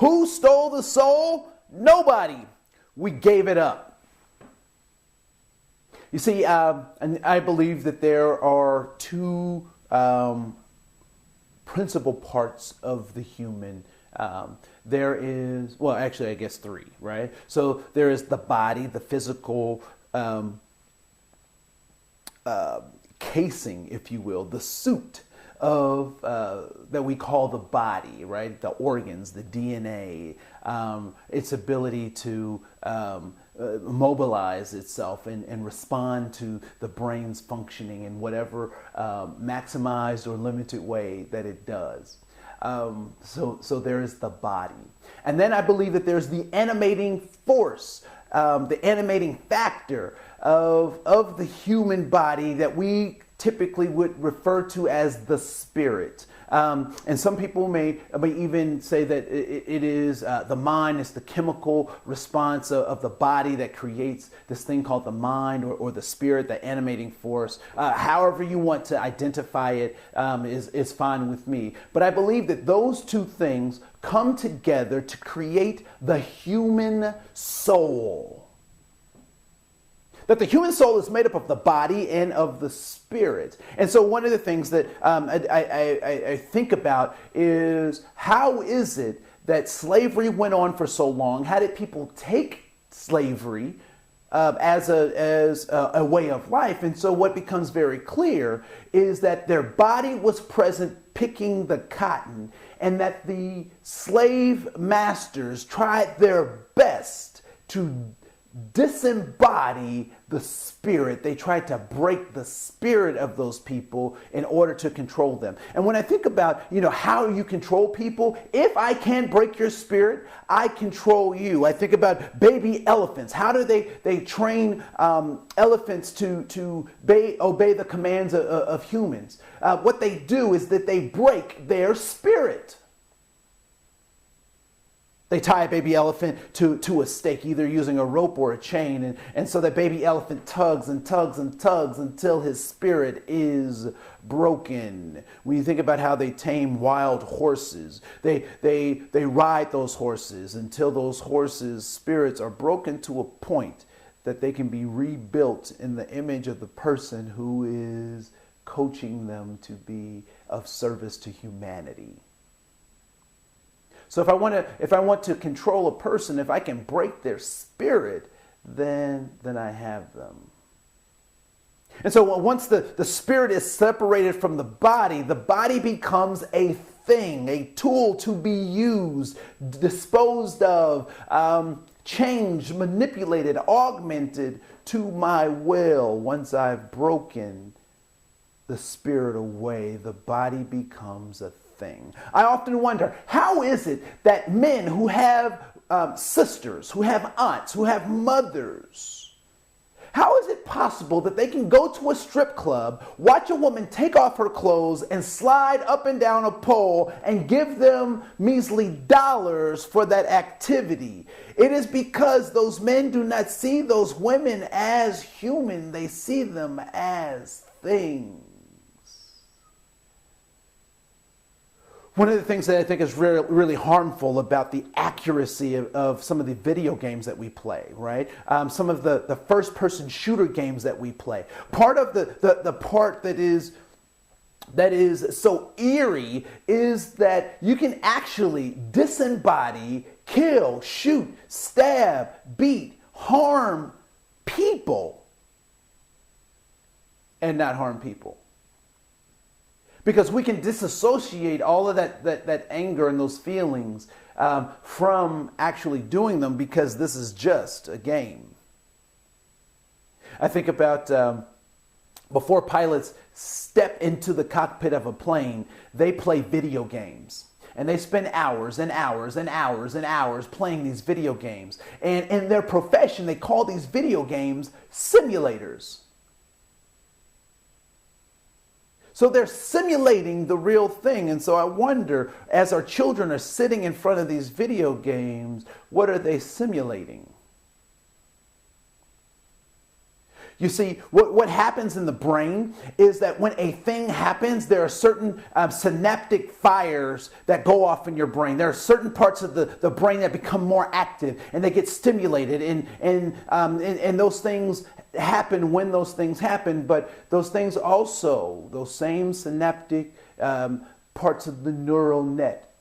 Who stole the soul? Nobody. We gave it up. You see, and I believe that there are two principal parts of the human. There is, well, actually, I guess three, right? So there is the body, the physical casing, if you will, the suit of that we call the body, right? The organs, the DNA, its ability to mobilize itself and respond to the brain's functioning in whatever maximized or limited way that it does. So there is the body. And then I believe that there's the animating force, the animating factor of the human body that we typically would refer to as the spirit. And some people may even say that it is the mind is the chemical response of the body that creates this thing called the mind or the spirit, the animating force. However you want to identify it is fine with me. But I believe that those two things come together to create the human soul. That the human soul is made up of the body and of the spirit. And so one of the things that I think about is, how is it that slavery went on for so long? How did people take slavery as a way of life? And so what becomes very clear is that their body was present picking the cotton, and that the slave masters tried their best to disembody the spirit. They tried to break the spirit of those people in order to control them. And when I think about, how you control people, if I can't break your spirit, I control you. I think about baby elephants. How do they train elephants to obey the commands of humans? What they do is that they break their spirit. They tie a baby elephant to a stake, either using a rope or a chain. And so that baby elephant tugs and tugs and tugs until his spirit is broken. When you think about how they tame wild horses, they ride those horses until those horses' spirits are broken to a point that they can be rebuilt in the image of the person who is coaching them to be of service to humanity. So if I want to control a person, if I can break their spirit, then I have them. And so once the spirit is separated from the body becomes a thing, a tool to be used, disposed of, changed, manipulated, augmented to my will. Once I've broken the spirit away, the body becomes a thing. I often wonder, how is it that men who have sisters, who have aunts, who have mothers, how is it possible that they can go to a strip club, watch a woman take off her clothes and slide up and down a pole and give them measly dollars for that activity? It is because those men do not see those women as human. They see them as things. One of the things that I think is really harmful about the accuracy of some of the video games that we play, right? Some of the first-person shooter games that we play. Part of the part that is so eerie is that you can actually disembody, kill, shoot, stab, beat, harm people, and not harm people. Because we can disassociate all of that anger and those feelings from actually doing them, because this is just a game. I think about before pilots step into the cockpit of a plane, they play video games. And they spend hours and hours and hours and hours playing these video games. And in their profession, they call these video games simulators. So they're simulating the real thing. And so I wonder, as our children are sitting in front of these video games, what are they simulating? You see, what happens in the brain is that when a thing happens, there are certain synaptic fires that go off in your brain. There are certain parts of the brain that become more active and they get stimulated. And those things happen when those things happen. But those things also, those same synaptic parts of the neural net